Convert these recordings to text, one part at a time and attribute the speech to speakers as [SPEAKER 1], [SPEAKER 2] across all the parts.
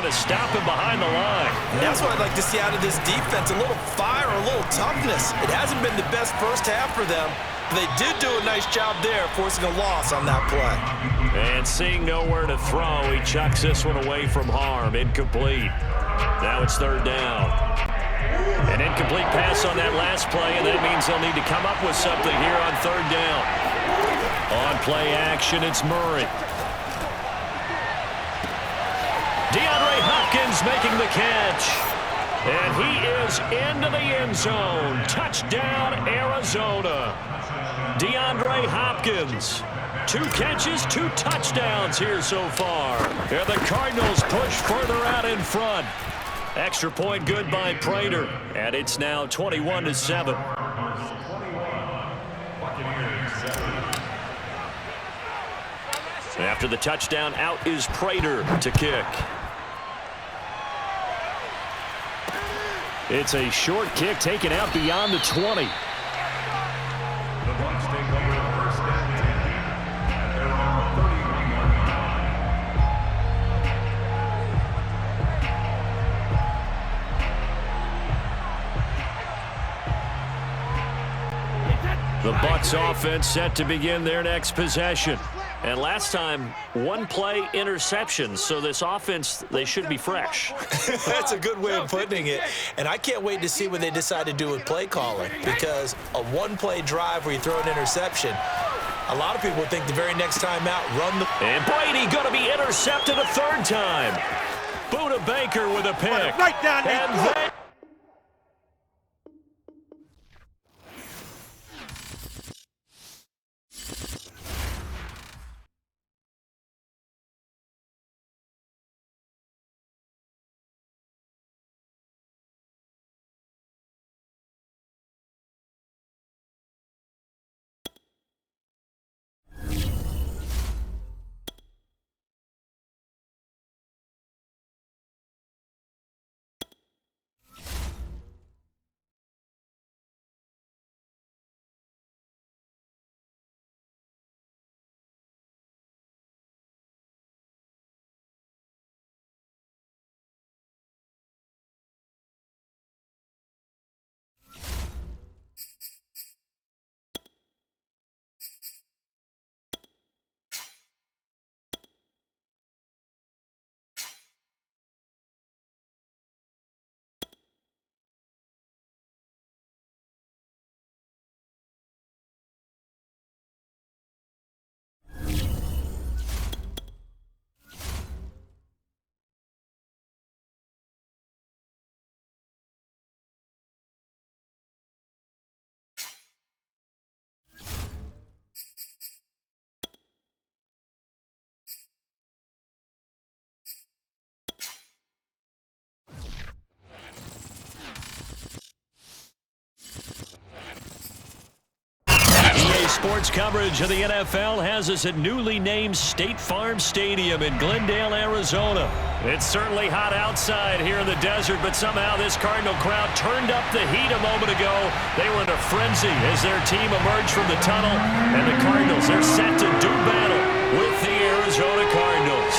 [SPEAKER 1] to stop him behind the line.
[SPEAKER 2] And that's what I'd like to see out of this defense, a little fire, a little toughness. It hasn't been the best first half for them, but they did do a nice job there, forcing a loss on that play.
[SPEAKER 1] And seeing nowhere to throw, he chucks this one away from harm. Incomplete. Now it's third down. An incomplete pass on that last play, and that means they'll need to come up with something here on third down. On play action, it's Murray. DeAndre Hopkins making the catch. And he is into the end zone. Touchdown, Arizona. DeAndre Hopkins. 2 catches, 2 touchdowns here so far. And the Cardinals push further out in front. Extra point good by Prater. And it's now 21-7. After the touchdown, out is Prater to kick. It's a short kick taken out beyond the 20.
[SPEAKER 3] The Bucs take over the first down at their own 31 yard line.
[SPEAKER 1] The Bucs offense set to begin their next possession. And last time, 1 play interception. So this offense, they should be fresh.
[SPEAKER 2] That's a good way of putting it. And I can't wait to see what they decide to do with play calling, because a 1-play drive where you throw an interception, a lot of people think the very next time out, run the...
[SPEAKER 1] And Brady going to be intercepted a 3rd time. Buda Baker with a pick.
[SPEAKER 4] Right down there.
[SPEAKER 1] And then... Sports coverage of the NFL has us at newly named State Farm Stadium in Glendale, Arizona. It's certainly hot outside here in the desert, but somehow this Cardinal crowd turned up the heat a moment ago. They were in a frenzy as their team emerged from the tunnel, and the Cardinals, they're set to do battle with the Arizona Cardinals.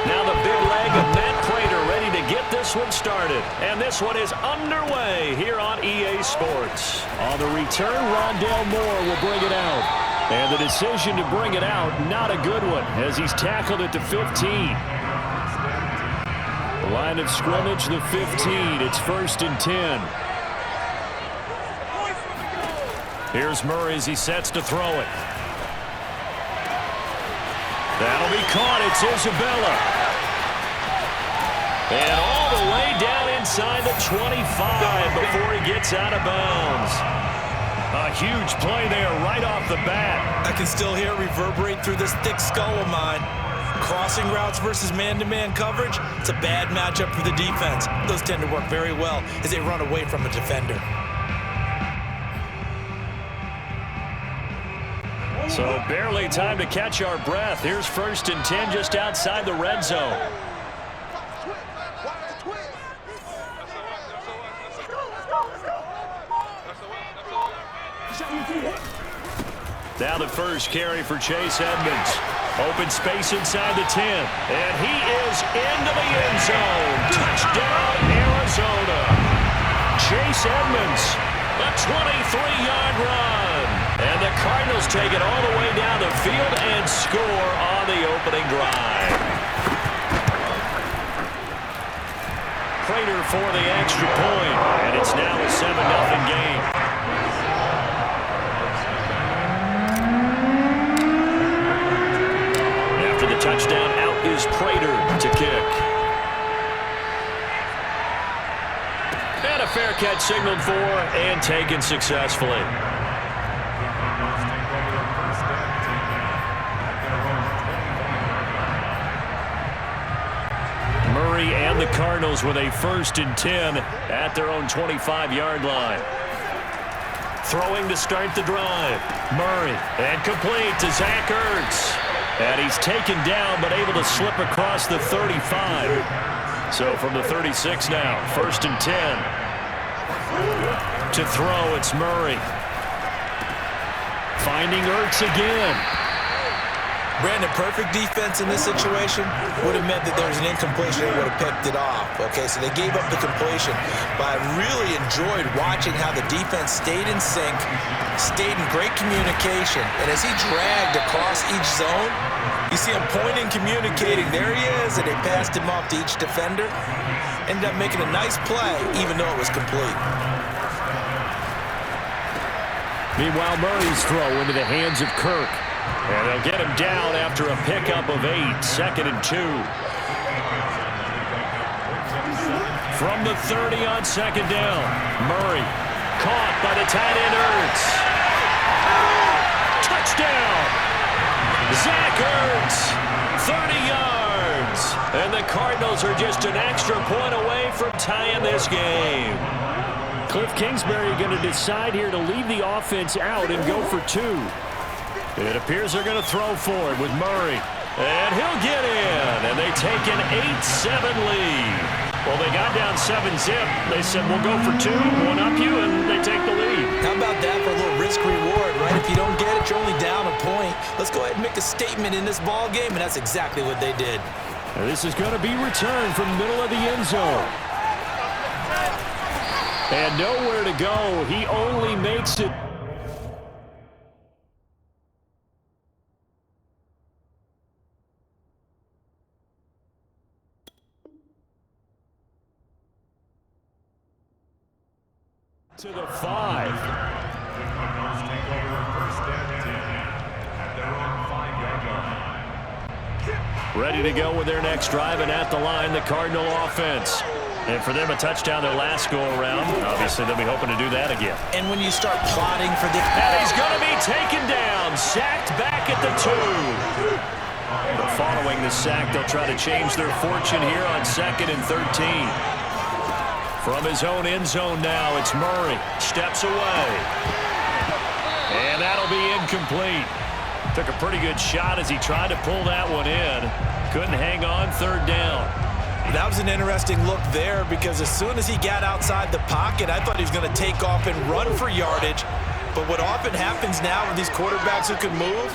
[SPEAKER 1] Now the big leg of Matt Prater ready to get this one started. And this one is underway here on EA Sports. On the return, Rondale Moore will bring it out. And the decision to bring it out, not a good one, as he's tackled at the 15. The line of scrimmage, the 15. It's 1st and 10. Here's Murray as he sets to throw it. That'll be caught. It's Isabella. And all the way down inside the 25 before he gets out of bounds. A huge play there right off the bat.
[SPEAKER 2] I can still hear it reverberate through this thick skull of mine. Crossing routes versus man-to-man coverage, it's a bad matchup for the defense. Those tend to work very well as they run away from a defender.
[SPEAKER 1] So barely time to catch our breath. Here's 1st and 10 just outside the red zone. Now the first carry for Chase Edmonds. Open space inside the 10. And he is into the end zone. Touchdown, Arizona. Chase Edmonds, a 23-yard run. And the Cardinals take it all the way down the field and score on the opening drive. Prater for the extra point, and it's now a 7-0 game. After the touchdown, out is Prater to kick. And a fair catch signaled for and taken successfully. Murray and the Cardinals with a 1st and 10 at their own 25-yard line. Throwing to start the drive. Murray, and complete to Zach Ertz. And he's taken down but able to slip across the 35. So from the 36 now, 1st and 10. To throw, it's Murray. Finding Ertz again.
[SPEAKER 2] Brandon, perfect defense in this situation would have meant that there was an incompletion and would have picked it off. Okay, so they gave up the completion. But I really enjoyed watching how the defense stayed in sync, stayed in great communication. And as he dragged across each zone, you see him pointing, communicating. There he is, and they passed him off to each defender. Ended up making a nice play, even though it was complete.
[SPEAKER 1] Meanwhile, Murray's throw into the hands of Kirk. And they'll get him down after a pickup of 8, 2nd and 2. From the 30 on 2nd down, Murray caught by the tight end Ertz. Touchdown! Zach Ertz, 30 yards. And the Cardinals are just an extra point away from tying this game. Cliff Kingsbury going to decide here to leave the offense out and go for 2. It appears they're going to throw for it with Murray. And he'll get in. And they take an 8-7 lead. Well, they got down 7-zip. They said, we'll go for 2, one up you, and they take the lead.
[SPEAKER 2] How about that for a little risk-reward, right? If you don't get it, you're only down a point. Let's go ahead and make a statement in this ball game, and that's exactly what they did.
[SPEAKER 1] And this is going to be returned from the middle of the end zone. And nowhere to go. He only makes it to the 5. Ready to go with their next drive, and at the line, the Cardinal offense. And for them, a touchdown their last go-around. Obviously, they'll be hoping to do that again.
[SPEAKER 2] And when you start plotting for the...
[SPEAKER 1] And he's going to be taken down, sacked back at the 2. But following the sack, they'll try to change their fortune here on 2nd and 13. From his own end zone now, it's Murray. Steps away. And that'll be incomplete. Took a pretty good shot as he tried to pull that one in. Couldn't hang on, 3rd down.
[SPEAKER 2] That was an interesting look there because as soon as he got outside the pocket, I thought he was going to take off and run for yardage. But what often happens now with these quarterbacks who can move,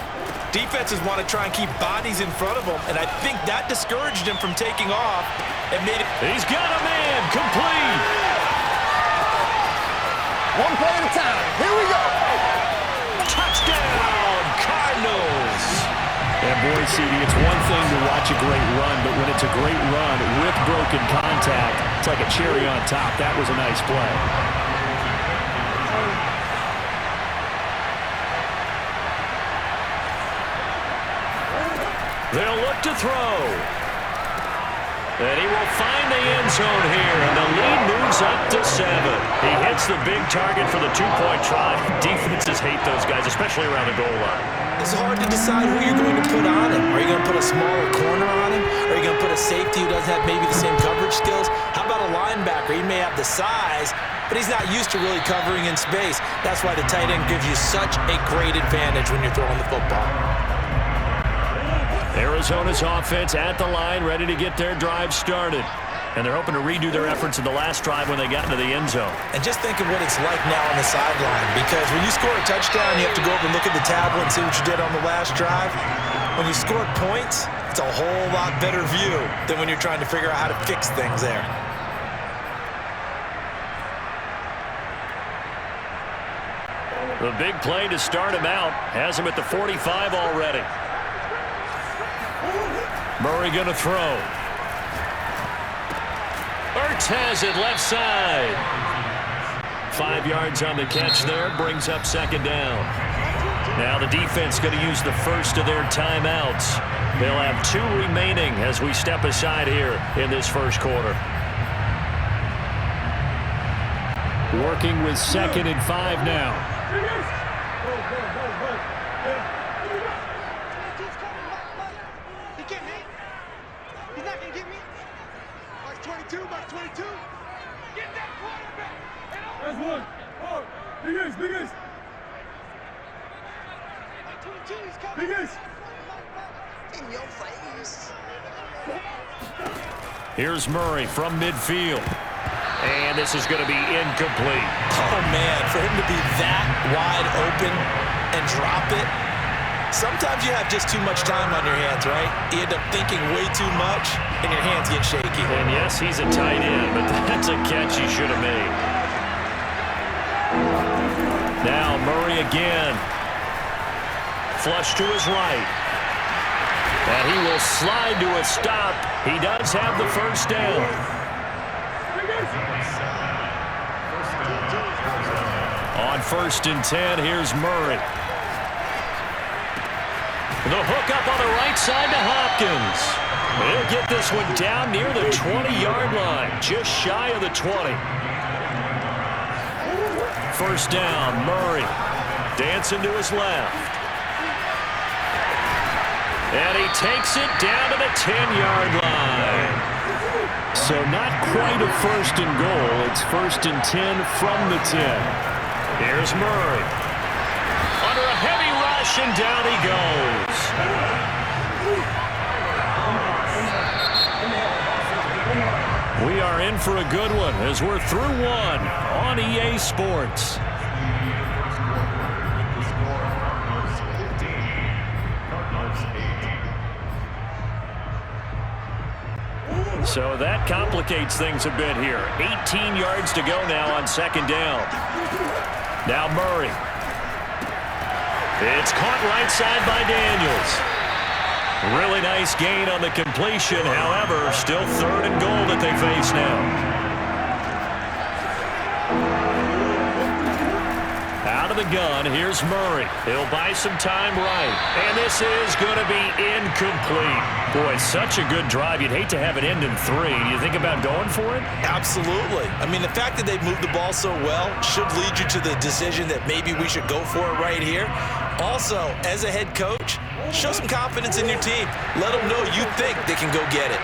[SPEAKER 2] defenses want to try and keep bodies in front of them, and I think that discouraged him from taking off and made it.
[SPEAKER 1] He's got a man, complete.
[SPEAKER 4] One play at a time. Here we go.
[SPEAKER 1] Touchdown, Cardinals. And boy, CD, it's one thing to watch a great run, but when it's a great run with broken contact, it's like a cherry on top. That was a nice play. They'll look to throw. And he will find the end zone here, and the lead moves up to 7. He hits the big target for the 2-point try. Defenses hate those guys, especially around the goal line.
[SPEAKER 2] It's hard to decide who you're going to put on him. Are you going to put a smaller corner on him? Are you going to put a safety who doesn't have maybe the same coverage skills? How about a linebacker? He may have the size, but he's not used to really covering in space. That's why the tight end gives you such a great advantage when you're throwing the football.
[SPEAKER 1] Arizona's offense at the line, ready to get their drive started. And they're hoping to redo their efforts in the last drive when they got into the end zone.
[SPEAKER 2] And just think of what it's like now on the sideline, because when you score a touchdown, you have to go over and look at the tablet and see what you did on the last drive. when you score points, it's a whole lot better view than when you're trying to figure out how to fix things there.
[SPEAKER 1] The big play to start him out has him at the 45 already. Murray going to throw. Ertz has it left side. 5 yards on the catch there, brings up second down. Now the defense going to use the first of their timeouts. They'll have 2 remaining as we step aside here in this first quarter. Working with 2nd and 5 now.
[SPEAKER 4] He's not going to get me. Mark 22, Mark 22. Get that quarterback.
[SPEAKER 3] That's one. Oh, big ace.
[SPEAKER 4] Mark 22, he's coming.
[SPEAKER 3] Big ace.
[SPEAKER 4] In your face.
[SPEAKER 1] Here's Murray from midfield. And this is going to be incomplete.
[SPEAKER 2] Oh, man, for him to be that wide open and drop it, sometimes you have just too much time on your hands, right? You end up thinking way too much, and your hands get shaky.
[SPEAKER 1] And yes, he's a tight end, but that's a catch he should have made. Now Murray again. Flush to his right. And he will slide to a stop. He does have the first down. On 1st and 10, here's Murray. The hook up on the right side to Hopkins. He'll get this one down near the 20-yard line, just shy of the 20. First down, Murray dancing to his left. And he takes it down to the 10-yard line. So not quite a 1st and goal. It's 1st and 10 from the 10. Here's Murray. Under a heavy rush, and down he goes. We are in for a good one as we're through one on EA Sports. So that complicates things a bit here. 18 yards to go now on 2nd down. Now Murray. It's caught right side by Daniels. Really nice gain on the completion. However, still 3rd and goal that they face now. Out of the gun, here's Murray. He'll buy some time right. And this is going to be incomplete. Boy, such a good drive. You'd hate to have it end in 3. Do you think about going for it?
[SPEAKER 2] Absolutely. I mean, the fact that they've moved the ball so well should lead you to the decision that maybe we should go for it right here. Also, as a head coach, show some confidence in your team. Let them know you think they can go get it.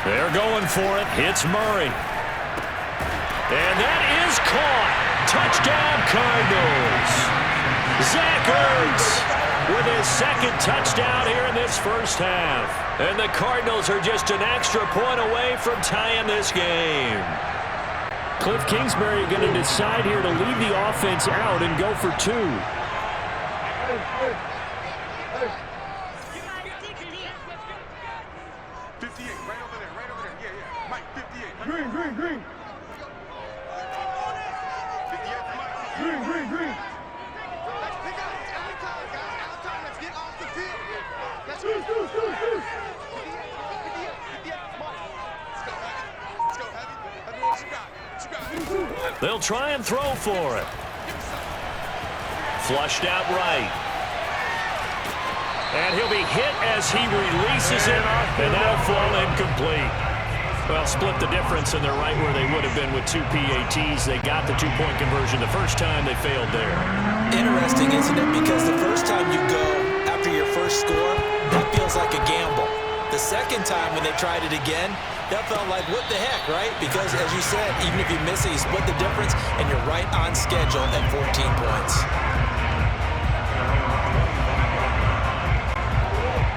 [SPEAKER 1] They're going for it. Hits Murray. And that is caught. Touchdown, Cardinals. Zach Ertz with his 2nd touchdown here in this first half. And the Cardinals are just an extra point away from tying this game. Cliff Kingsbury going to decide here to leave the offense out and go for 2.
[SPEAKER 3] Green.
[SPEAKER 4] Let's get off the field. Let's go, Heavy. What you got?
[SPEAKER 1] They'll try and throw for it. Flushed out right. And he'll be hit as he releases it, and that'll fall incomplete. Well, split the difference, and they're right where they would have been with 2 PATs. They got the 2-point conversion. The first time they failed there.
[SPEAKER 2] Interesting, isn't it? Because the first time you go after your first score, that feels like a gamble. The second time when they tried it again, that felt like, what the heck, right? Because, as you said, even if you miss it, you split the difference, and you're right on schedule at 14 points.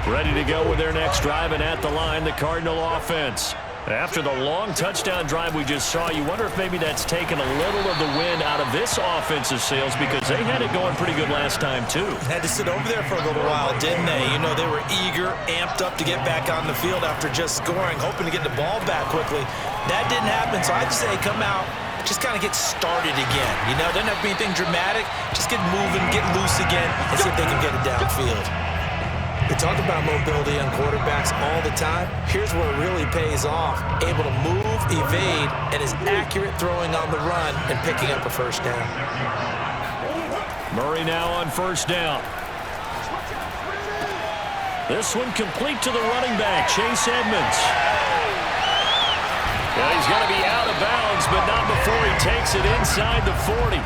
[SPEAKER 1] Ready to go with their next drive, and at the line, the Cardinal offense. After the long touchdown drive we just saw, you wonder if maybe that's taken a little of the wind out of this offensive sails, because they had it going pretty good last time too.
[SPEAKER 2] Had to sit over there for a little while, didn't they? You know, they were eager, amped up to get back on the field after just scoring, hoping to get the ball back quickly. That didn't happen, so I'd say come out, just kind of get started again. You know, doesn't have to be anything dramatic. Just get moving, get loose again, and see if they can get it downfield. We talk about mobility on quarterbacks all the time. Here's where it really pays off. Able to move, evade, and is accurate throwing on the run and picking up a first down.
[SPEAKER 1] Murray now on first down. This one complete to the running back, Chase Edmonds. Well, he's going to be out of bounds, but not before he takes it inside the 40.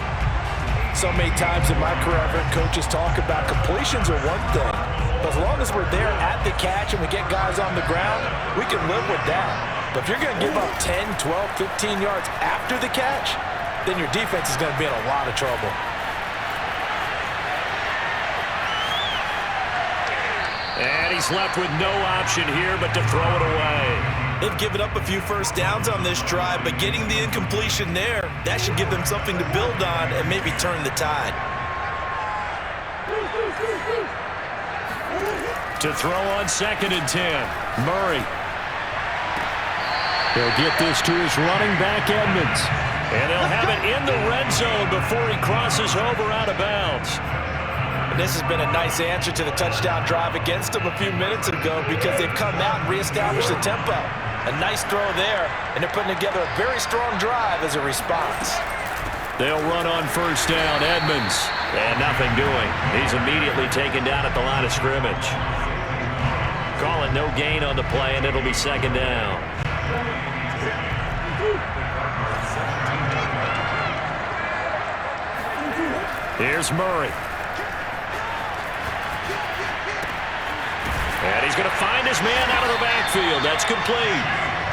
[SPEAKER 2] So many times in my career, I've heard coaches talk about completions are one thing. But as long as we're there at the catch and we get guys on the ground, we can live with that. But if you're going to give up 10, 12, 15 yards after the catch, then your defense is going to be in a lot of trouble.
[SPEAKER 1] And he's left with no option here but to throw it away.
[SPEAKER 2] They've given up a few first downs on this drive, but getting the incompletion there, that should give them something to build on and maybe turn the tide.
[SPEAKER 1] To throw on 2nd and 10, Murray. He'll get this to his running back, Edmonds. And they'll have it in the red zone before he crosses over out of bounds.
[SPEAKER 2] And this has been a nice answer to the touchdown drive against them a few minutes ago, because they've come out and reestablished the tempo. A nice throw there, and they're putting together a very strong drive as a response.
[SPEAKER 1] They'll run on first down, Edmonds. And nothing doing. He's immediately taken down at the line of scrimmage. Call it no gain on the play, and it'll be 2nd down. Here's Murray. And he's going to find his man out of the backfield. That's complete.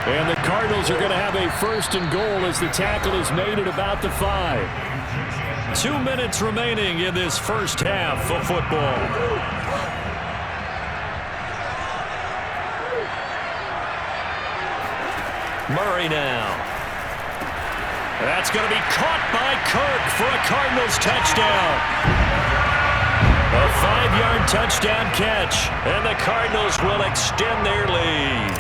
[SPEAKER 1] And the Cardinals are going to have a 1st and goal as the tackle is made at about the 5. 2 minutes remaining in this first half of football. Murray now. That's going to be caught by Kirk for a Cardinals touchdown. A 5-yard touchdown catch, and the Cardinals will extend their lead.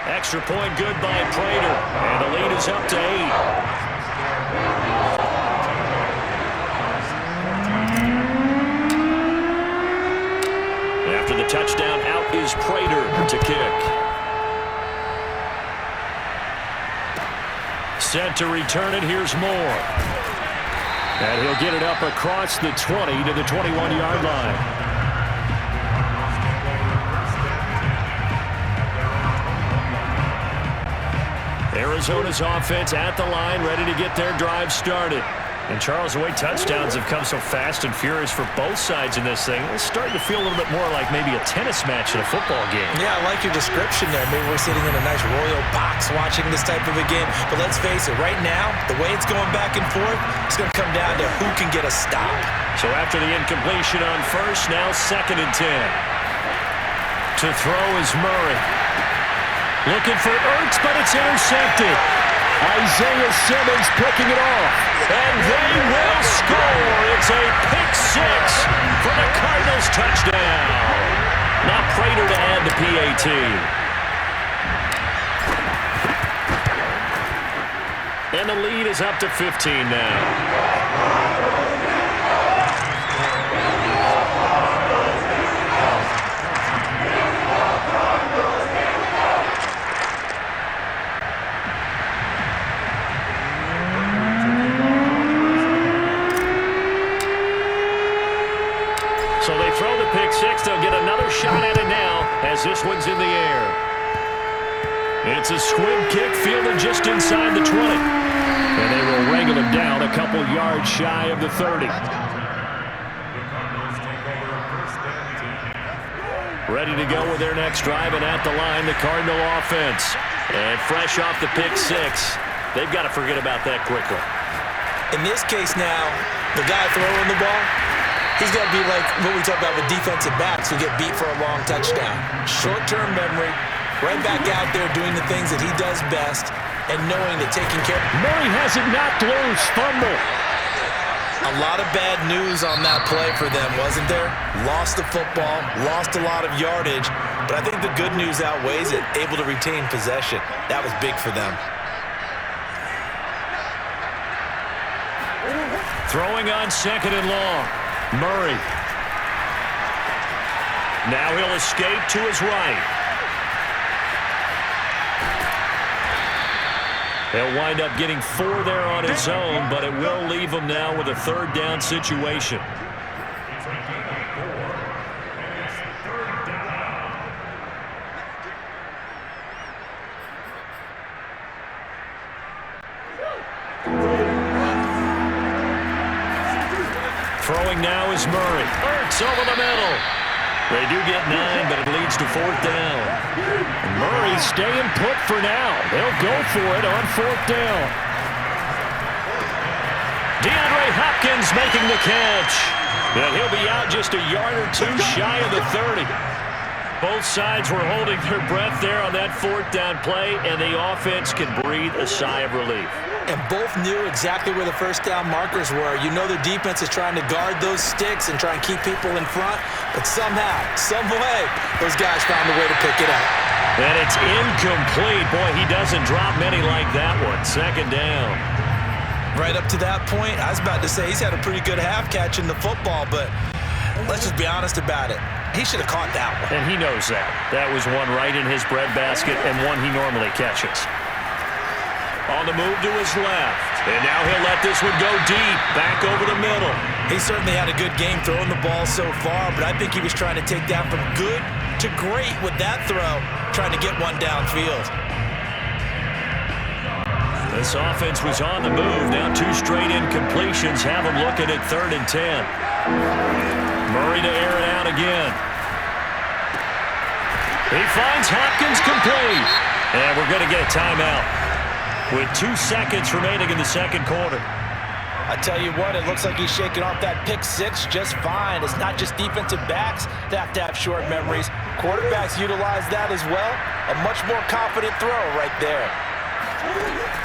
[SPEAKER 1] Extra point good by Prater, and the lead is up to 8. After the touchdown, out is Prater to kick. Set to return it, here's Moore. And he'll get it up across the 20 to the 21-yard line. Arizona's offense at the line, ready to get their drive started. And Charles, the way touchdowns have come so fast and furious for both sides in this thing, it's starting to feel a little bit more like maybe a tennis match in a football game.
[SPEAKER 2] Yeah, I like your description there. Maybe we're sitting in a nice royal box watching this type of a game. But let's face it, right now, the way it's going back and forth, it's going to come down to who can get a stop.
[SPEAKER 1] So after the incompletion on first, now 2nd and 10. To throw is Murray. Looking for Ertz, but it's intercepted. Isaiah Simmons picking it off. And they will score. It's a pick 6 for the Cardinals touchdown. Now Prater to add the PAT. And the lead is up to 15 now. So they throw the pick 6. They'll get another shot at it now as this one's in the air. It's a squib kick fielded just inside the 20. And they will wrangle him down a couple yards shy of the 30. Ready to go with their next drive, and at the line, the Cardinal offense. And fresh off the pick 6, they've got to forget about that quickly.
[SPEAKER 2] In this case now, the guy throwing the ball, He's got to be like what we talk about with defensive backs who get beat for a long touchdown. Short-term memory, right back out there doing the things that he does best and knowing that taking care.
[SPEAKER 1] Murray has it knocked loose. Fumble.
[SPEAKER 2] A lot of bad news on that play for them, wasn't there? Lost the football, lost a lot of yardage, but I think the good news outweighs it. Able to retain possession. That was big for them.
[SPEAKER 1] Throwing on 2nd and long. Murray. Now he'll escape to his right. He'll wind up getting 4 there on his own, but it will leave him now with a 3rd down situation. Throwing now is Murray. Ertz over the middle. They do get 9, but it leads to 4th down. Murray staying put for now. They'll go for it on 4th down. DeAndre Hopkins making the catch. And he'll be out just a yard or 2 shy of the 30. Both sides were holding their breath there on that 4th down play, and the offense can breathe a sigh of relief.
[SPEAKER 2] And both knew exactly where the 1st down markers were. You know the defense is trying to guard those sticks and try and keep people in front, but somehow, some way, those guys found a way to pick it up.
[SPEAKER 1] And it's incomplete. Boy, he doesn't drop many like that one. 2nd down.
[SPEAKER 2] Right up to that point, I was about to say he's had a pretty good half catching the football, but let's just be honest about it. He should have caught that one.
[SPEAKER 1] And he knows that. That was one right in his breadbasket and one he normally catches. On the move to his left. And now he'll let this one go deep. Back over the middle.
[SPEAKER 2] He certainly had a good game throwing the ball so far, but I think he was trying to take that from good to great with that throw, trying to get one downfield.
[SPEAKER 1] This offense was on the move. Now 2 straight incompletions have him looking at 3rd and 10. Murray to air it out again. He finds Hopkins complete. And we're going to get a timeout with 2 seconds remaining in the 2nd quarter.
[SPEAKER 2] I tell you what, it looks like he's shaking off that pick 6 just fine. It's not just defensive backs that have to have short memories. Quarterbacks utilize that as well. A much more confident throw right there.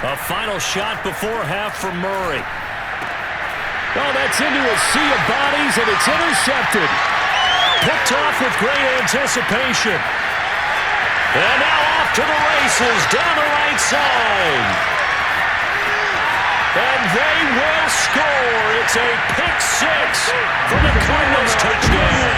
[SPEAKER 1] A final shot before half from Murray. Oh, that's into a sea of bodies, and it's intercepted. Picked off with great anticipation. And now off to the races down the right side. And they will score. It's a pick 6 for the Cardinals touchdown.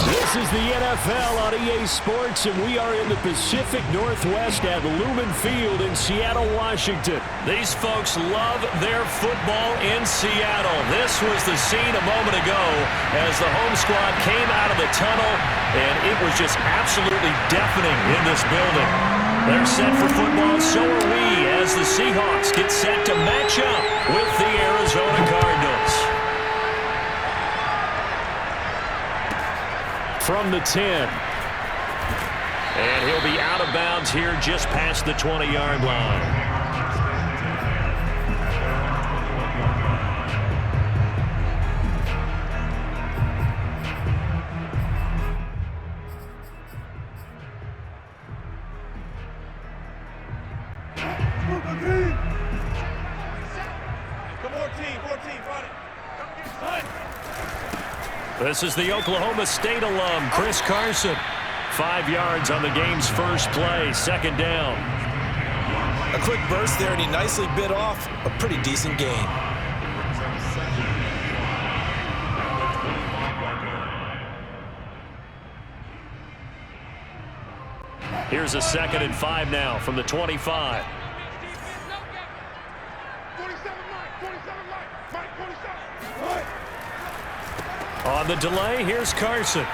[SPEAKER 1] This is the NFL on EA Sports, and we are in the Pacific Northwest at Lumen Field in Seattle, Washington. These folks love their football in Seattle. This was the scene a moment ago as the home squad came out of the tunnel, and it was just absolutely deafening in this building. They're set for football, so are we, as the Seahawks get set to match up with the Arizona Cardinals. From the 10. And he'll be out of bounds here just past the 20-yard line. This is the Oklahoma State alum, Chris Carson. 5 yards on the game's first play, second down.
[SPEAKER 2] A quick burst there, and he nicely bit off a pretty decent gain.
[SPEAKER 1] Here's a 2nd and 5 now from the 25.
[SPEAKER 4] 47 Mike, 47.
[SPEAKER 1] On the delay, here's Carson.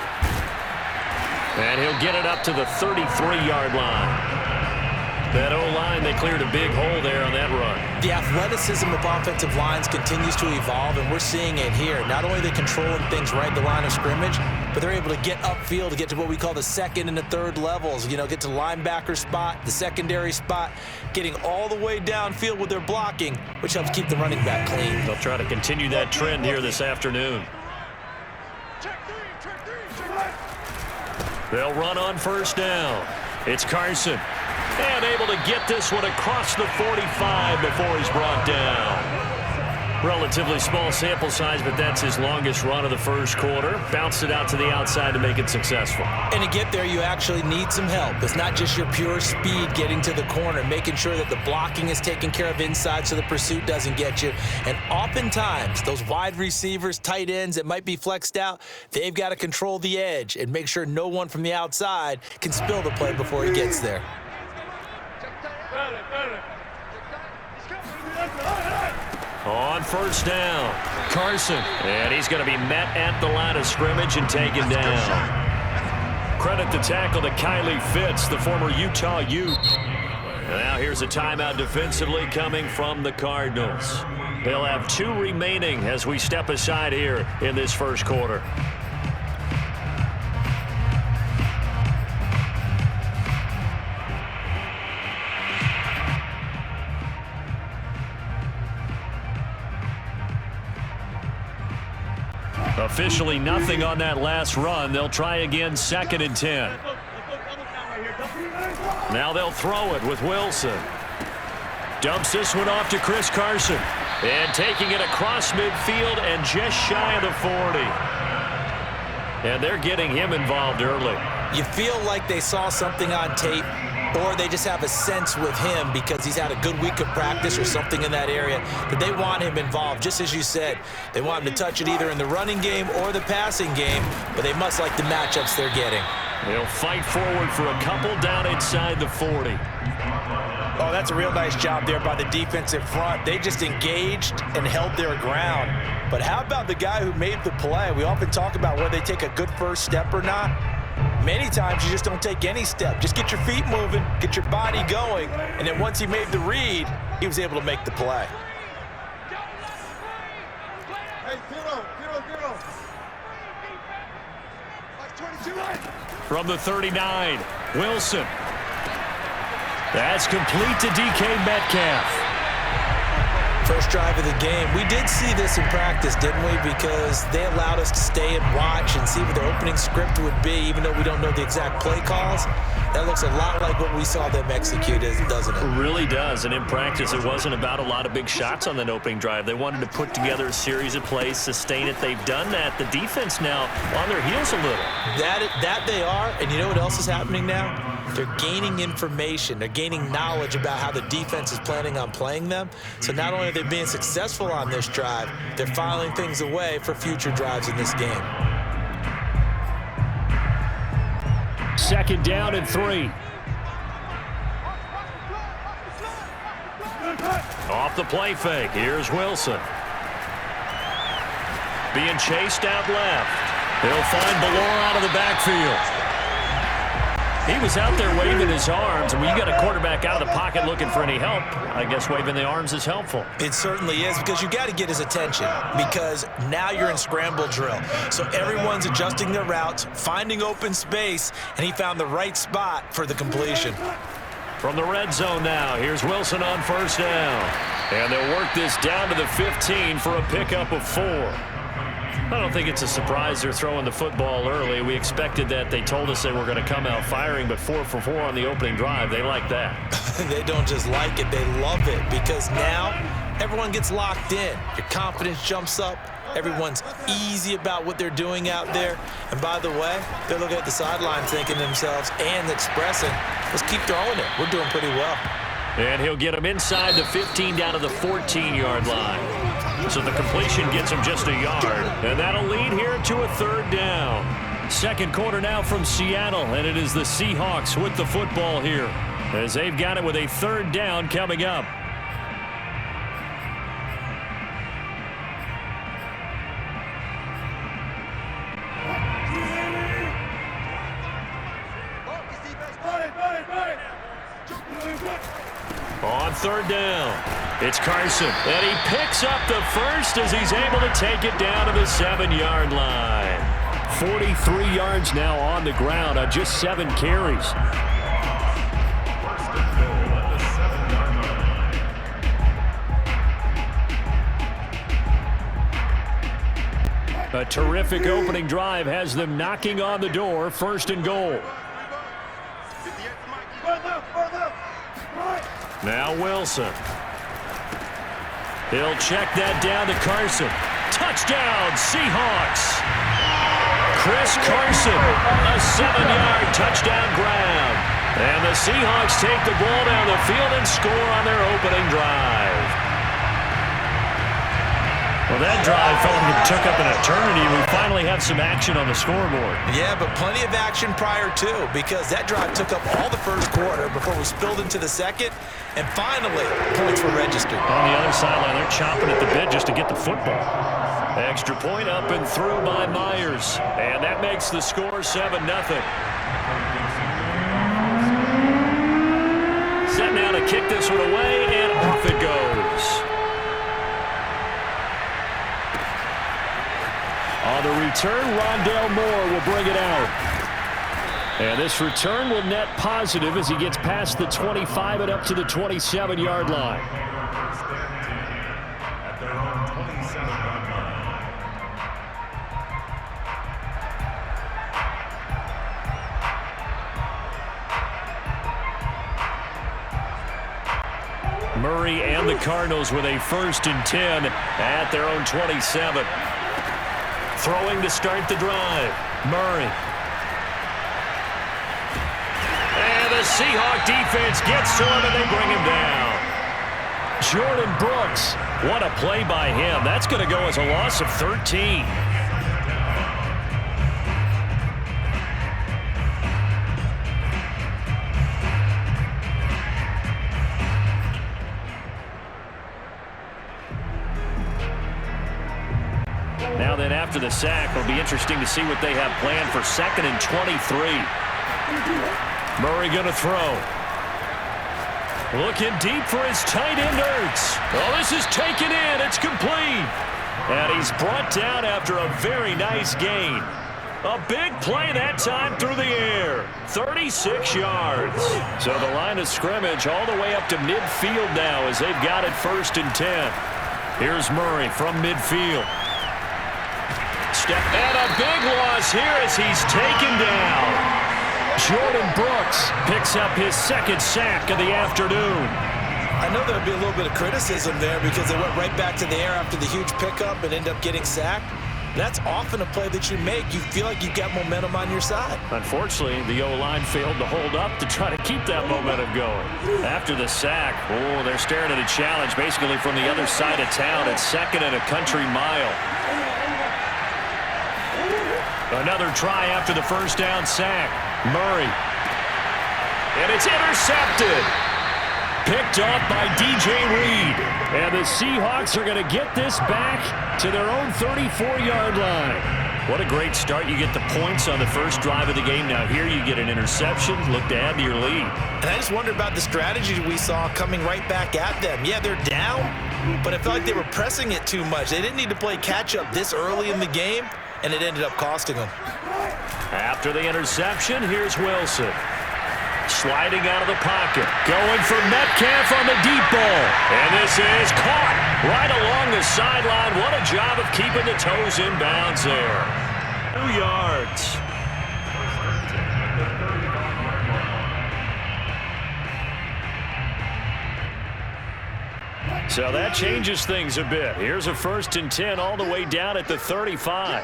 [SPEAKER 1] And he'll get it up to the 33-yard line. That O-line, they cleared a big hole there on that run.
[SPEAKER 2] The athleticism of offensive lines continues to evolve, and we're seeing it here. Not only are they controlling things right at the line of scrimmage, but they're able to get upfield to get to what we call the second and the third levels. You know, get to the linebacker spot, the secondary spot, getting all the way downfield with their blocking, which helps keep the running back clean.
[SPEAKER 1] They'll try to continue that trend here this afternoon. They'll run on first down. It's Carson. And able to get this one across the 45 before he's brought down. Relatively small sample size, but that's his longest run of the first quarter. Bounced it out to the outside to make it successful.
[SPEAKER 2] And to get there, you actually need some help. It's not just your pure speed getting to the corner, making sure that the blocking is taken care of inside so the pursuit doesn't get you. And oftentimes, those wide receivers, tight ends that might be flexed out, they've got to control the edge and make sure no one from the outside can spill the play before he gets there.
[SPEAKER 1] On first down, Carson. And he's going to be met at the line of scrimmage and taken down. Credit the tackle to Kylie Fitz, the former Utah Ute. Now here's a timeout defensively coming from the Cardinals. They'll have 2 remaining as we step aside here in this first quarter. Officially nothing on that last run. They'll try again, 2nd and 10. Now they'll throw it with Wilson. Dumps this one off to Chris Carson. And taking it across midfield and just shy of the 40. And they're getting him involved early.
[SPEAKER 2] You feel like they saw something on tape, or they just have a sense with him because he's had a good week of practice or something in that area that they want him involved. Just as you said, they want him to touch it either in the running game or the passing game, but they must like the matchups they're getting.
[SPEAKER 1] They'll fight forward for a couple down inside the 40.
[SPEAKER 2] Oh, that's a real nice job there by the defensive front. They just engaged and held their ground. But how about the guy who made the play? We often talk about whether they take a good first step or not. Many times you just don't take any step. Just get your feet moving, get your body going, and then once he made the read, he was able to make the play.
[SPEAKER 1] From the 39, Wilson. That's complete to DK Metcalf.
[SPEAKER 2] First drive of the game. We did see this in practice, didn't we? Because they allowed us to stay and watch and see what the opening script would be, even though we don't know the exact play calls. That looks a lot like what we saw them execute, doesn't it?
[SPEAKER 1] It really does. And in practice, it wasn't about a lot of big shots on that opening drive. They wanted to put together a series of plays, sustain it. They've done that. The defense now on their heels a little.
[SPEAKER 2] That they are. And you know what else is happening now? They're gaining information. They're gaining knowledge about how the defense is planning on playing them. So not only are they being successful on this drive, they're filing things away for future drives in this game.
[SPEAKER 1] Second down and 3. Off the play fake. Here's Wilson. Being chased out left. He'll find Ballore out of the backfield. He was out there waving his arms, and when you got a quarterback out of the pocket looking for any help, I guess waving the arms is helpful.
[SPEAKER 2] It certainly is, because you got to get his attention, because now you're in scramble drill. So everyone's adjusting their routes, finding open space, and he found the right spot for the completion.
[SPEAKER 1] From the red zone now, here's Wilson on first down. And they'll work this down to the 15 for a pickup of 4. I don't think it's a surprise they're throwing the football early. We expected that. They told us they were going to come out firing, but 4 for 4 on the opening drive. They like that.
[SPEAKER 2] They don't just like it, they love it, because now everyone gets locked in. Your confidence jumps up. Everyone's easy about what they're doing out there. And by the way, they're looking at the sideline thinking to themselves and expressing, let's keep throwing it. We're doing pretty well.
[SPEAKER 1] And he'll get him inside the 15 down to the 14-yard line. So the completion gets him just a yard. And that'll lead here to a third down. Second quarter now from Seattle, and it is the Seahawks with the football here, as they've got it with a third down coming up. On third down, it's Carson, and he picks up the first as he's able to take it down to the 7-yard line. 43 yards now on the ground on just 7 carries.
[SPEAKER 3] First and goal at the 7-yard line.
[SPEAKER 1] A terrific opening drive has them knocking on the door. First and goal. Now Wilson. He'll check that down to Carson. Touchdown, Seahawks. Chris Carson, a 7-yard touchdown grab. And the Seahawks take the ball down the field and score on their opening drive. Well, that drive felt like it took up an eternity. We finally have some action on the scoreboard.
[SPEAKER 2] Yeah, but plenty of action prior to, because that drive took up all the first quarter before we spilled into the second, and finally, points were registered.
[SPEAKER 1] On the other sideline, they're chomping at the bit just to get the football. Extra point up and through by Myers, and that makes the score 7-0. Set now to kick this one away, and off it goes. On the return, Rondale Moore will bring it out. And this return will net positive as he gets past the 25 and up to the 27-yard line.
[SPEAKER 3] First and 10 at their own 27-yard line.
[SPEAKER 1] Murray and the Cardinals with a 1st and 10 at their own 27. Throwing to start the drive. Murray. And the Seahawk defense gets to him, and they bring him down. Jordan Brooks. What a play by him. That's going to go as a loss of 13. Now then, after the sack, it'll be interesting to see what they have planned for 2nd and 23. Murray going to throw. Looking deep for his tight end, Ertz. Oh, this is taken in. It's complete. And he's brought down after a very nice gain. A big play that time through the air. 36 yards. So the line of scrimmage all the way up to midfield now as they've got it 1st and 10. Here's Murray from midfield. Step and a big loss here as he's taken down. Jordan Brooks picks up his second sack of the afternoon.
[SPEAKER 2] I know there'll be a little bit of criticism there because they went right back to the air after the huge pickup and ended up getting sacked. That's often a play that you make. You feel like you've got momentum on your side.
[SPEAKER 1] Unfortunately, the O-line failed to hold up to try to keep that momentum going. After the sack, they're staring at a challenge basically from the other side of town. It's second and a country mile. Another try after the first down sack. Murray. And it's intercepted. Picked off by DJ Reed. And the Seahawks are going to get this back to their own 34-yard line. What a great start. You get the points on the first drive of the game. Now here you get an interception. Look to add to your lead.
[SPEAKER 2] And I just wonder about the strategy we saw coming right back at them. Yeah, they're down, but I felt like they were pressing it too much. They didn't need to play catch-up this early in the game, and it ended up costing them.
[SPEAKER 1] After the interception, here's Wilson. Sliding out of the pocket. Going for Metcalf on the deep ball. And this is caught right along the sideline. What a job of keeping the toes in bounds there. 2 yards. So that changes things a bit. Here's a 1st and 10 all the way down at the 35.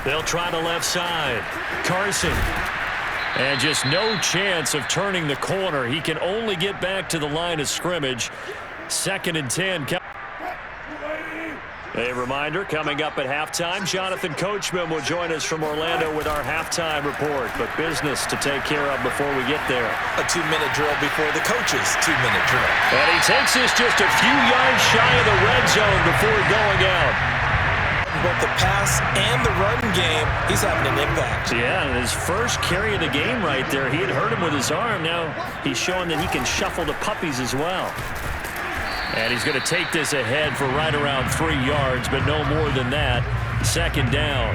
[SPEAKER 1] They'll try the left side. Carson. And just no chance of turning the corner. He can only get back to the line of scrimmage. 2nd and 10. A reminder, coming up at halftime, Jonathan Coachman will join us from Orlando with our halftime report. But business to take care of before we get there.
[SPEAKER 2] A 2-minute drill before the coach's 2-minute drill.
[SPEAKER 1] And he takes this just a few yards shy of the red zone before going out.
[SPEAKER 2] Both the pass and the run game, he's having an impact.
[SPEAKER 1] Yeah, and his first carry of the game right there, he had hurt him with his arm. Now he's showing that he can shuffle the puppies as well. And he's going to take this ahead for right around 3 yards, but no more than that. 2nd down.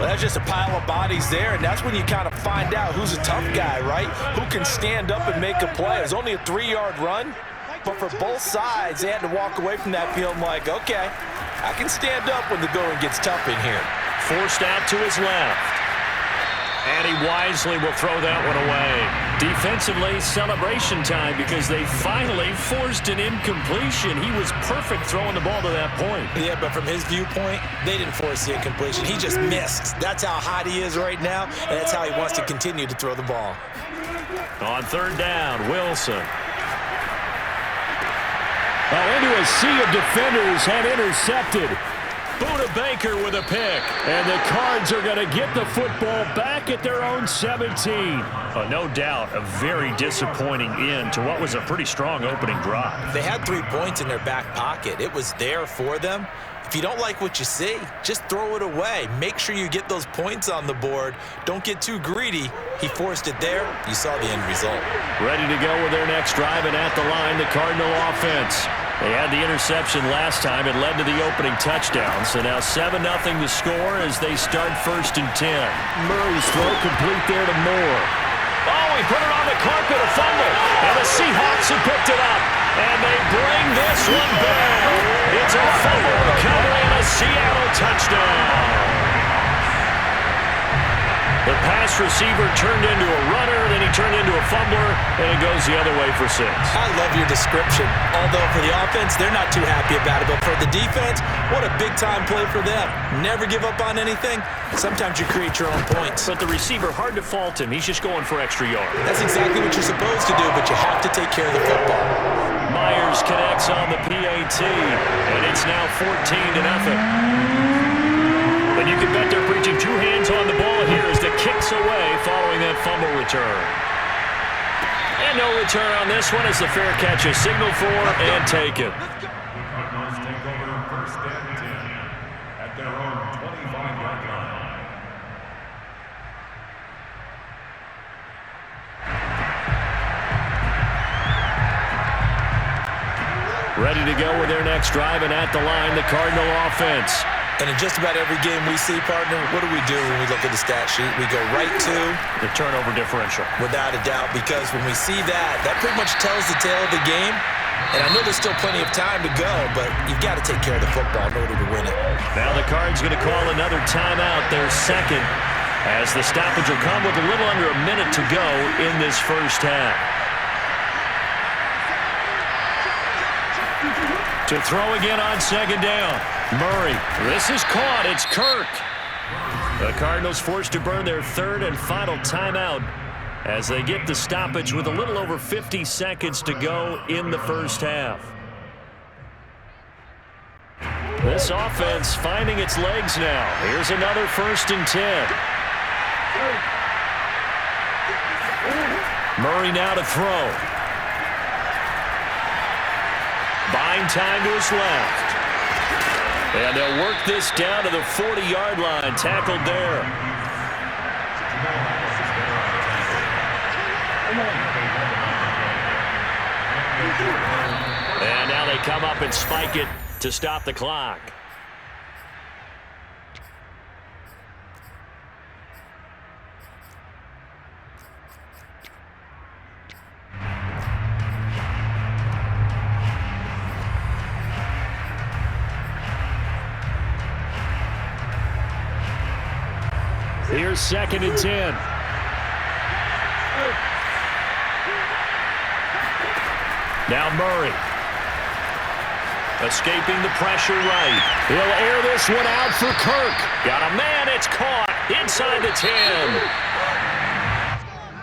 [SPEAKER 2] Well, that's just a pile of bodies there, and that's when you kind of find out who's a tough guy, right? Who can stand up and make a play. It was only a 3-yard run, but for both sides, they had to walk away from that feeling like, okay, I can stand up when the going gets tough in here.
[SPEAKER 1] Forced out to his left. And he wisely will throw that one away. Defensively, celebration time because they finally forced an incompletion. He was perfect throwing the ball to that point.
[SPEAKER 2] Yeah, but from his viewpoint, they didn't force the incompletion. He just missed. That's how hot he is right now, and that's how he wants to continue to throw the ball.
[SPEAKER 1] On 3rd down, Wilson. Into a sea of defenders had intercepted. Buda Baker with a pick. And the Cards are going to get the football back at their own 17. No doubt a very disappointing end to what was a pretty strong opening drive.
[SPEAKER 2] They had 3 points in their back pocket. It was there for them. If you don't like what you see, just throw it away. Make sure you get those points on the board. Don't get too greedy. He forced it there. You saw the end result.
[SPEAKER 1] Ready to go with their next drive, and at the line, the Cardinal offense. They had the interception last time. It led to the opening touchdown. So now 7-0 to score as they start 1st and 10. Murray's throw complete there to Moore. Oh, he put it on the carpet, a fumble. And the Seahawks have picked it up. And they bring this one back. It's a fumble recovery and a Seattle touchdown. The pass receiver turned into a runner, then he turned into a fumbler, and it goes the other way for 6.
[SPEAKER 2] I love your description. Although for the offense, they're not too happy about it. But for the defense, what a big-time play for them. Never give up on anything. Sometimes you create your own points.
[SPEAKER 1] But the receiver, hard to fault him. He's just going for extra yards.
[SPEAKER 2] That's exactly what you're supposed to do, but you have to take care of the football.
[SPEAKER 1] Myers connects on the PAT, and it's now 14-0. And you can bet they're preaching 2 hands on the ball here as the kick's away following that fumble return. And no return on this one as the fair catch is signaled for and taken.
[SPEAKER 3] The Cardinals take over 1st and 10 at their own 25-yard line.
[SPEAKER 1] Ready to go with their next drive, and at the line, the Cardinal offense.
[SPEAKER 2] And in just about every game we see, partner, what do we do when we look at the stat sheet? We go right to
[SPEAKER 1] the turnover differential.
[SPEAKER 2] Without a doubt, because when we see that, that pretty much tells the tale of the game. And I know there's still plenty of time to go, but you've got to take care of the football in order to win it.
[SPEAKER 1] Now the Cards going to call another timeout, their second, as the stoppage will come with a little under a minute to go in this first half. To throw again on second down. Murray. This is caught. It's Kirk. The Cardinals forced to burn their third and final timeout as they get the stoppage with a little over 50 seconds to go in the first half. This offense finding its legs now. Here's another 1st and 10. Murray now to throw. Buying time to his left. And they'll work this down to the 40-yard line. Tackled there. And now they come up and spike it to stop the clock. Here's 2nd and 10. Now Murray. Escaping the pressure right. He'll air this one out for Kirk. Got a man. It's caught inside the 10.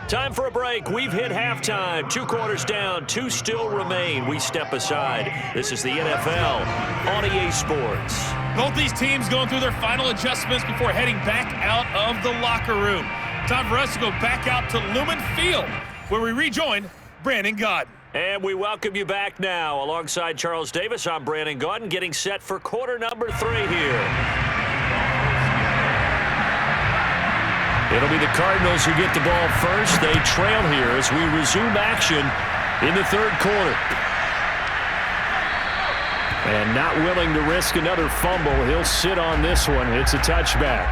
[SPEAKER 1] Time for a break. We've hit halftime. 2 quarters down. 2 still remain. We step aside. This is the NFL on EA Sports.
[SPEAKER 5] Both these teams going through their final adjustments before heading back out of the locker room. Time for us to go back out to Lumen Field, where we rejoin Brandon Gaudin.
[SPEAKER 1] And we welcome you back now. Alongside Charles Davis, I'm Brandon Gaudin, getting set for quarter number 3 here. It'll be the Cardinals who get the ball first. They trail here as we resume action in the 3rd quarter. And not willing to risk another fumble. He'll sit on this one. It's a touchback.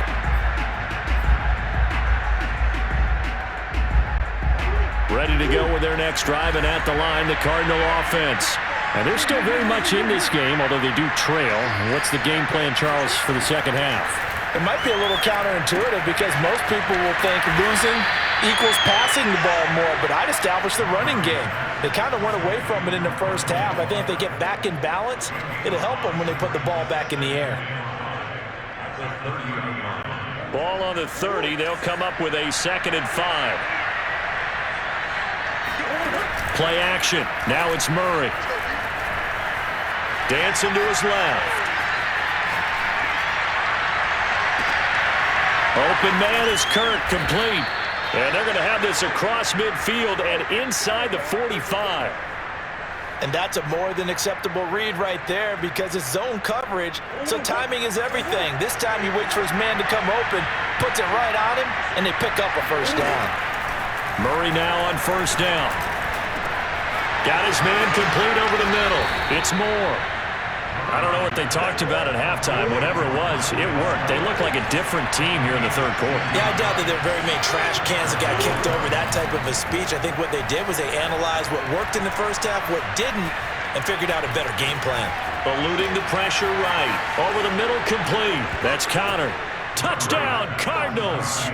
[SPEAKER 1] Ready to go with their next drive, and at the line, the Cardinal offense. And they're still very much in this game, although they do trail. What's the game plan, Charles, for the second half?
[SPEAKER 2] It might be a little counterintuitive because most people will think losing equals passing the ball more, but I'd establish the running game. They kind of went away from it in the first half. I think if they get back in balance, it'll help them when they put the ball back in the air.
[SPEAKER 1] Ball on the 30. They'll come up with a 2nd and 5. Play action. Now it's Murray. Dancing to his left. Open man is Kirk, complete. And they're going to have this across midfield and inside the 45.
[SPEAKER 2] And that's a more than acceptable read right there because it's zone coverage, so timing is everything. This time he waits for his man to come open, puts it right on him, and they pick up a 1st down.
[SPEAKER 1] Murray now on 1st down. Got his man complete over the middle. It's Moore. I don't know what they talked about at halftime. Whatever it was, it worked. They look like a different team here in the 3rd quarter.
[SPEAKER 2] Yeah, I doubt that there are very many trash cans that got kicked over, that type of a speech. I think what they did was they analyzed what worked in the first half, what didn't, and figured out a better game plan.
[SPEAKER 1] Eluding the pressure right. Over the middle, complete. That's Conner. Touchdown, Cardinals.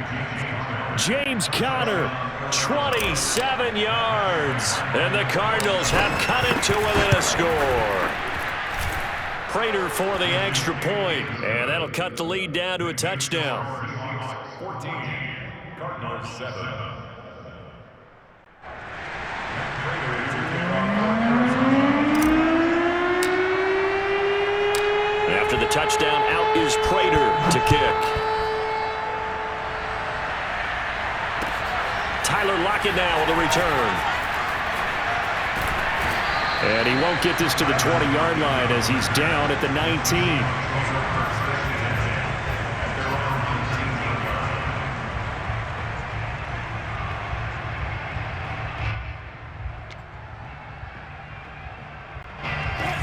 [SPEAKER 1] James Conner, 27 yards. And the Cardinals have cut it to within a score. Prater for the extra point, and that'll cut the lead down to a touchdown.
[SPEAKER 3] 14, Cardinals 7.
[SPEAKER 1] After the touchdown, out is Prater to kick. Tyler Lockett now with a return. And he won't get this to the 20-yard line as he's down at the 19.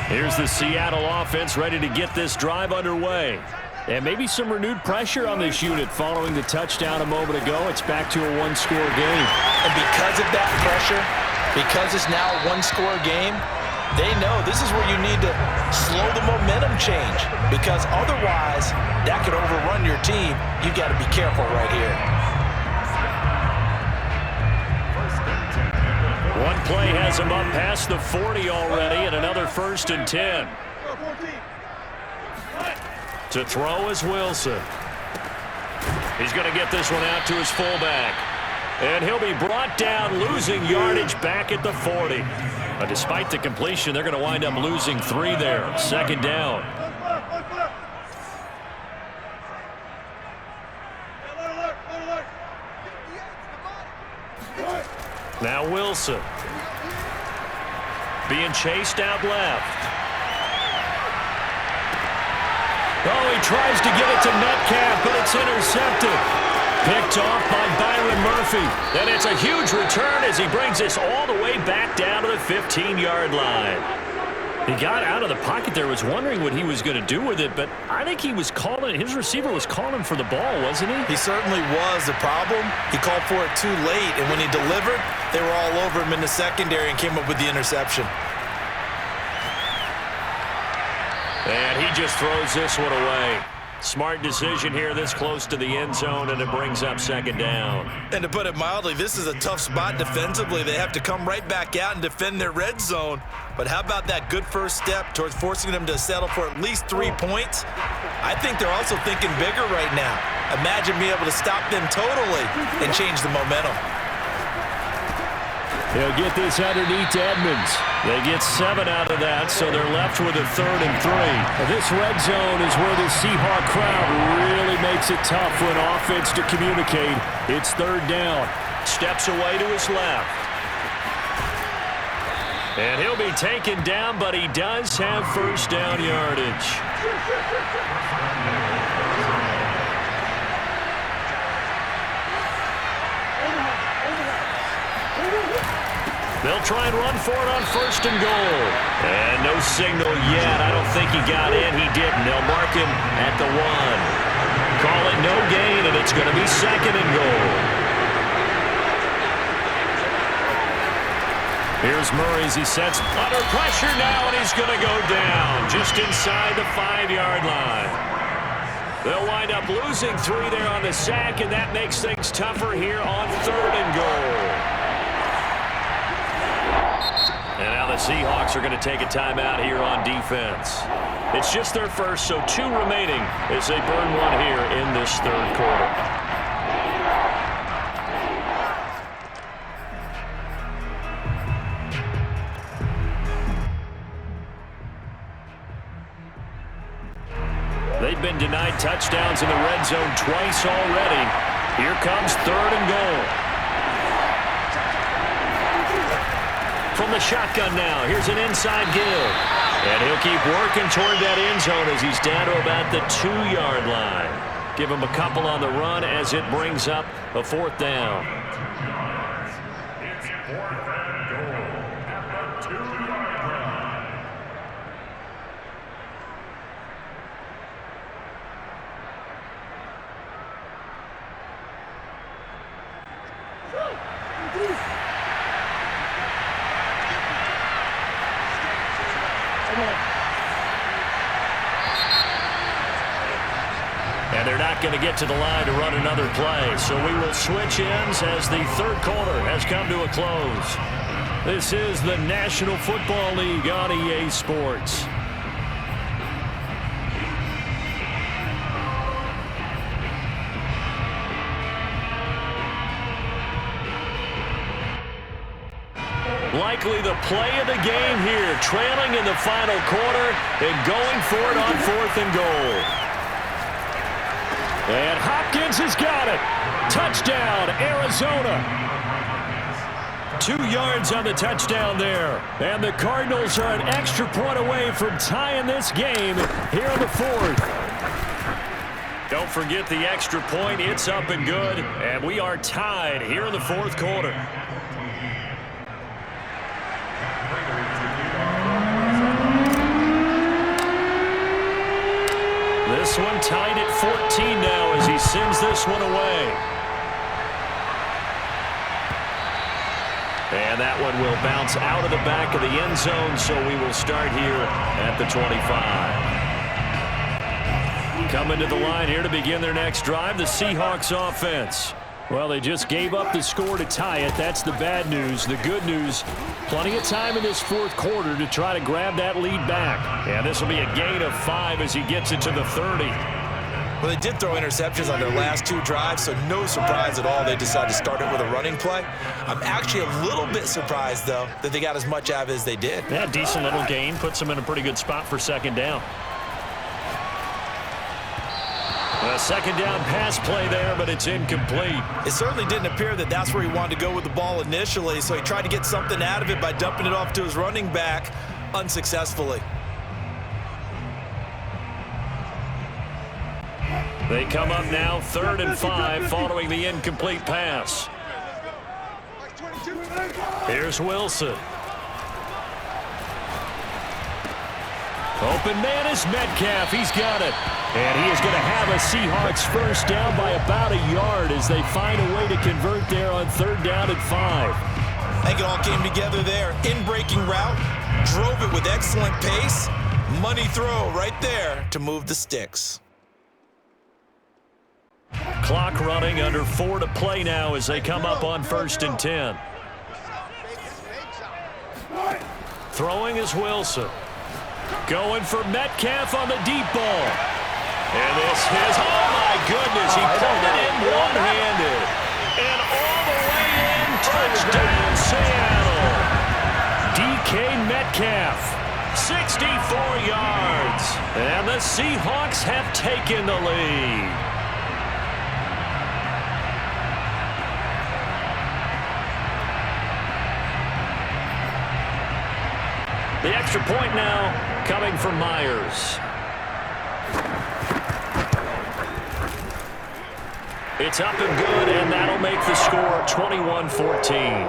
[SPEAKER 1] Here's the Seattle offense ready to get this drive underway. And maybe some renewed pressure on this unit following the touchdown a moment ago. It's back to a one-score game.
[SPEAKER 2] And because of that pressure, because it's now a one-score game, they know this is where you need to slow the momentum change, because otherwise that could overrun your team. You've got to be careful right here.
[SPEAKER 1] One play has him up past the 40 already, and another 1st and 10. To throw is Wilson. He's going to get this one out to his fullback. And he'll be brought down, losing yardage back at the 40. But despite the completion, they're going to wind up losing 3 there. 2nd down. Now Wilson. Being chased out left. Oh, he tries to get it to Metcalf, but it's intercepted. Picked off by Byron Murphy. And it's a huge return as he brings this all the way back down to the 15-yard line. He got out of the pocket there, was wondering what he was going to do with it, but I think he was calling, his receiver was calling for the ball, wasn't he?
[SPEAKER 2] He certainly was. The problem, he called for it too late, and when he delivered, they were all over him in the secondary and came up with the interception.
[SPEAKER 1] And he just throws this one away. Smart decision here this close to the end zone, and it brings up 2nd down.
[SPEAKER 2] And to put it mildly, this is a tough spot defensively. They have to come right back out and defend their red zone. But how about that good first step towards forcing them to settle for at least 3 points? I think they're also thinking bigger right now. Imagine being able to stop them totally and change the momentum.
[SPEAKER 1] They'll get this underneath to Edmonds. They get 7 out of that, so they're left with a 3rd and 3. This red zone is where the Seahawk crowd really makes it tough for an offense to communicate. It's 3rd down. Steps away to his left. And he'll be taken down, but he does have 1st down yardage. They'll try and run for it on 1st and goal. And no signal yet. I don't think he got in. He didn't. They'll mark him at the 1. Call it no gain, and it's going to be 2nd and goal. Here's Murray as he sets under pressure now, and he's going to go down just inside the 5-yard line. They'll wind up losing 3 there on the sack, and that makes things tougher here on 3rd and goal. And now the Seahawks are going to take a timeout here on defense. It's just their first, so 2 remaining as they burn 1 here in this 3rd quarter. They've been denied touchdowns in the red zone twice already. Here comes 3rd and goal. From the shotgun now, here's an inside give. And he'll keep working toward that end zone as he's down to about the 2-yard line. Give him a couple on the run as it brings up a 4th down.
[SPEAKER 3] It's 4th and goal at the 2-yard line.
[SPEAKER 1] And they're not going to get to the line to run another play. So we will switch ends as the 3rd quarter has come to a close. This is the National Football League on EA Sports. Likely the play of the game here, trailing in the final quarter and going for it on 4th and goal. And Hopkins has got it. Touchdown, Arizona. 2 yards on the touchdown there. And the Cardinals are an extra point away from tying this game here in the 4th. Don't forget the extra point. It's up and good. And we are tied here in the 4th quarter. This one tied at 14 now as he sends this one away. And that one will bounce out of the back of the end zone, so we will start here at the 25. Coming to the line here to begin their next drive, the Seahawks offense. Well, they just gave up the score to tie it. That's the bad news. The good news, plenty of time in this fourth quarter to try to grab that lead back. And this will be a gain of 5 as he gets it to the 30.
[SPEAKER 2] Well, they did throw interceptions on their last 2 drives, so no surprise at all they decided to start it with a running play. I'm actually a little bit surprised, though, that they got as much out of it as they did.
[SPEAKER 1] Yeah, decent little gain. Puts them in a pretty good spot for second down. A second down pass play there, but it's incomplete.
[SPEAKER 2] It certainly didn't appear that that's where he wanted to go with the ball initially, so he tried to get something out of it by dumping it off to his running back unsuccessfully.
[SPEAKER 1] They come up now 3rd and 5 following the incomplete pass. Here's Wilson. Open man is Metcalf. He's got it. And he is going to have a Seahawks first down by about a yard as they find a way to convert there on 3rd down and 5.
[SPEAKER 2] I think it all came together there. In-breaking route, drove it with excellent pace. Money throw right there to move the sticks.
[SPEAKER 1] Clock running, under 4 to play now as they come up on 1st and 10. Throwing is Wilson. Going for Metcalf on the deep ball. And this is, oh my goodness, he pulled it in one-handed. And all the way in, touchdown Seattle. DK Metcalf, 64 yards. And the Seahawks have taken the lead. The extra point now coming from Myers. It's up and good, and that'll make the score 21-14.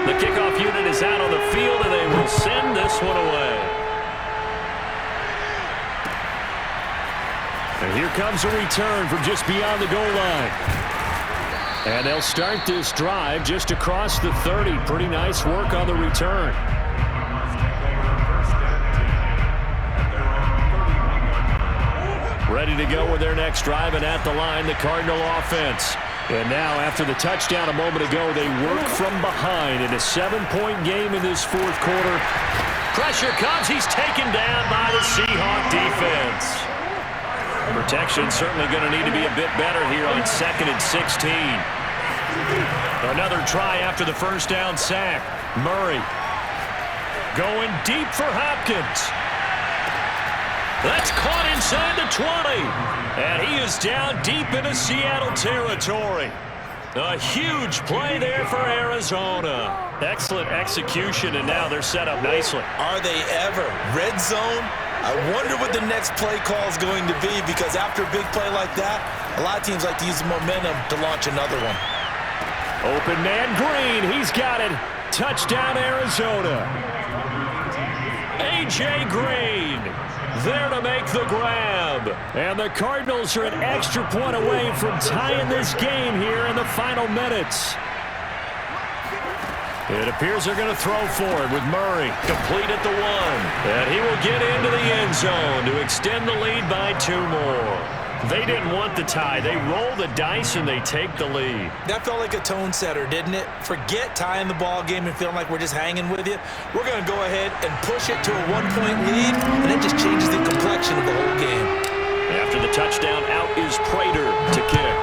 [SPEAKER 1] The kickoff unit is out on the field, and they will send this one away. And here comes a return from just beyond the goal line. And they'll start this drive just across the 30. Pretty nice work on the return. Ready to go with their next drive, and at the line, the Cardinal offense. And now, after the touchdown a moment ago, they work from behind in a 7-point game in this fourth quarter. Pressure comes. He's taken down by the Seahawk defense. Protection certainly going to need to be a bit better here on 2nd and 16. Another try after the first down sack. Murray going deep for Hopkins. That's caught inside the 20. And he is down deep into Seattle territory. A huge play there for Arizona. Excellent execution, and now they're set up nicely.
[SPEAKER 2] Are they ever? Red zone? I wonder what the next play call is going to be, because after a big play like that, a lot of teams like to use the momentum to launch another one.
[SPEAKER 1] Open man Green. He's got it. Touchdown Arizona. A.J. Green there to make the grab. And the Cardinals are an extra point away from tying this game here in the final minutes. It appears they're going to throw for it with Murray. Complete at the 1. And he will get into the end zone to extend the lead by 2 more. They didn't want the tie. They roll the dice and they take the lead.
[SPEAKER 2] That felt like a tone setter, didn't it? Forget tying the ball game and feeling like we're just hanging with you. We're going to go ahead and push it to a 1-point lead, and it just changes the complexion of the whole game.
[SPEAKER 1] After the touchdown, out is Prater to kick.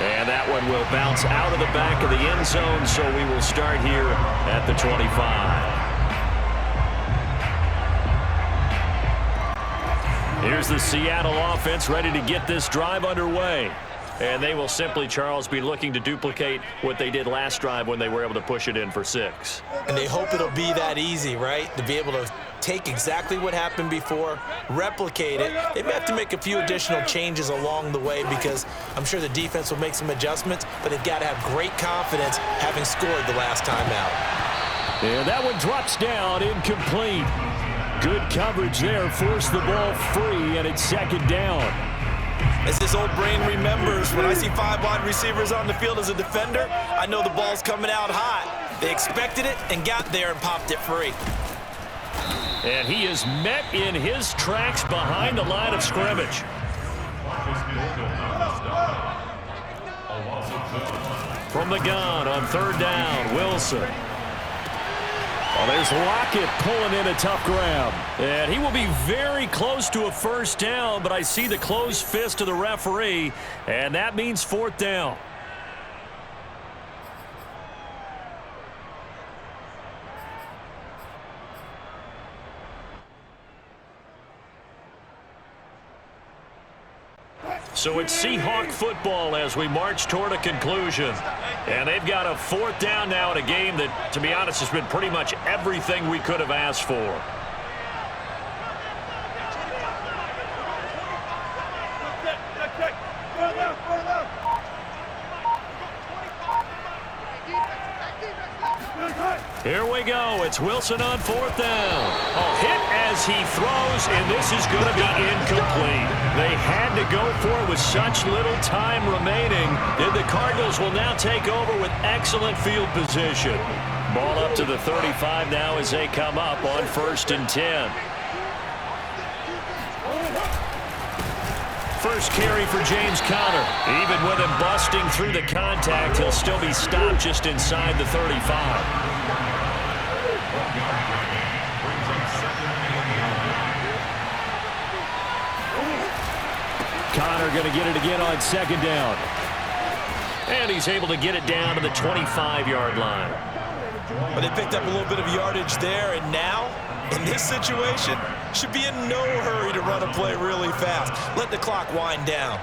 [SPEAKER 1] And that one will bounce out of the back of the end zone, so we will start here at the 25. Here's the Seattle offense ready to get this drive underway. And they will simply, Charles, be looking to duplicate what they did last drive when they were able to push it in for 6.
[SPEAKER 2] And they hope it'll be that easy, right? To be able to take exactly what happened before, replicate it. They may have to make a few additional changes along the way because I'm sure the defense will make some adjustments, but they've got to have great confidence having scored the last time out.
[SPEAKER 1] And that one drops down, incomplete. Good coverage there, forced the ball free, and it's second down.
[SPEAKER 2] As this old brain remembers, when I see 5 wide receivers on the field as a defender, I know the ball's coming out hot. They expected it and got there and popped it free.
[SPEAKER 1] And he is met in his tracks behind the line of scrimmage. From the gun on 3rd down, Wilson. Well, there's Lockett pulling in a tough grab. And he will be very close to a first down, but I see the closed fist of the referee, and that means 4th down. So it's Seahawk football as we march toward a conclusion. And they've got a 4th down now in a game that, to be honest, has been pretty much everything we could have asked for. Here we go. It's Wilson on 4th down. A hit as he throws, and this is going to be incomplete. They had to go for it with such little time remaining. And the Cardinals will now take over with excellent field position. Ball up to the 35 now as they come up on 1st and 10. First carry for James Conner. Even with him busting through the contact, he'll still be stopped just inside the 35. Conner going to get it again on 2nd down. And he's able to get it down to the 25-yard line.
[SPEAKER 2] But they picked up a little bit of yardage there, and now, in this situation, should be in no hurry to run a play really fast. Let the clock wind down.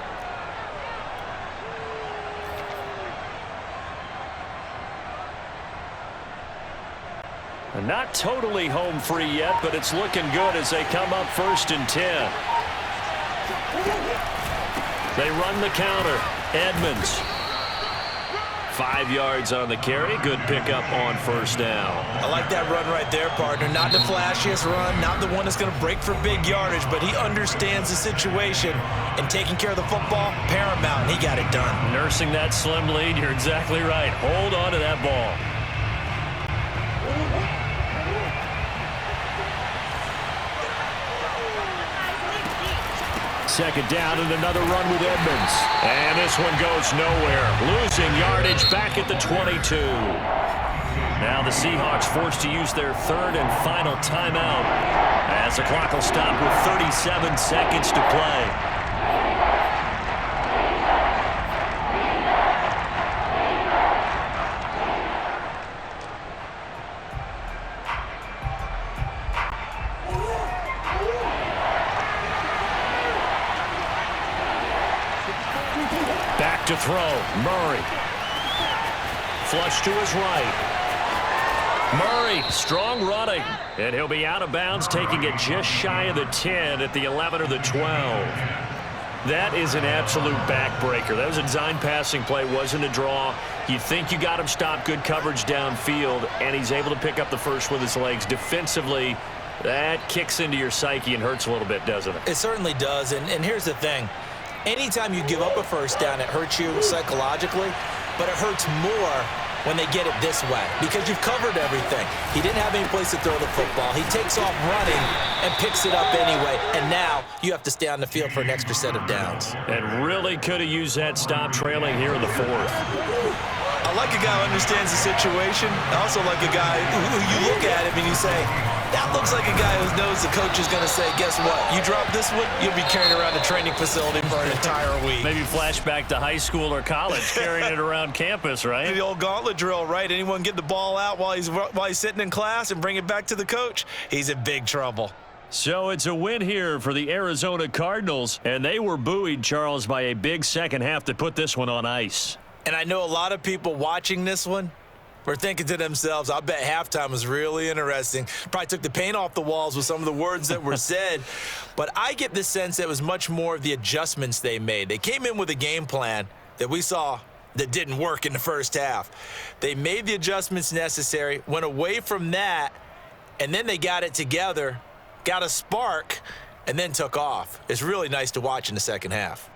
[SPEAKER 1] Not totally home free yet, but it's looking good as they come up 1st and 10. They run the counter. Edmonds. 5 yards on the carry. Good pickup on 1st down.
[SPEAKER 2] I like that run right there, partner. Not the flashiest run, not the one that's going to break for big yardage, but he understands the situation, and taking care of the football, paramount, and he got it done.
[SPEAKER 1] Nursing that slim lead, you're exactly right. Hold on to that ball. Second down and another run with Edmonds. And this one goes nowhere. Losing yardage back at the 22. Now the Seahawks forced to use their 3rd and final timeout as the clock will stop with 37 seconds to play. Back to throw. Murray. Flush to his right. Murray, strong running. And he'll be out of bounds, taking it just shy of the 10 at the 11 or the 12. That is an absolute backbreaker. That was a design passing play, wasn't a draw. You think you got him stopped, good coverage downfield, and he's able to pick up the first with his legs. Defensively, that kicks into your psyche and hurts a little bit, doesn't it?
[SPEAKER 2] It certainly does, and here's the thing. Anytime you give up a first down, it hurts you psychologically, but it hurts more when they get it this way because you've covered everything. He didn't have any place to throw the football. He takes off running and picks it up anyway, and now you have to stay on the field for an extra set of downs.
[SPEAKER 1] And really could have used that stop trailing here in the 4th.
[SPEAKER 2] I like a guy who understands the situation. I also like a guy who you look at him and you say, that looks like a guy who knows the coach is going to say, guess what? You drop this one, you'll be carrying around the training facility for an entire week.
[SPEAKER 1] Maybe flashback to high school or college, carrying it around campus, right?
[SPEAKER 2] The old gauntlet drill, right? Anyone get the ball out while he's sitting in class and bring it back to the coach, he's in big trouble.
[SPEAKER 1] So it's a win here for the Arizona Cardinals, and they were buoyed, Charles, by a big second half to put this one on ice.
[SPEAKER 2] And I know a lot of people watching this one were thinking to themselves, I bet halftime was really interesting. Probably took the paint off the walls with some of the words that were said. But I get the sense that it was much more of the adjustments they made. They came in with a game plan that we saw that didn't work in the first half. They made the adjustments necessary, went away from that, and then they got it together, got a spark, and then took off. It's really nice to watch in the second half.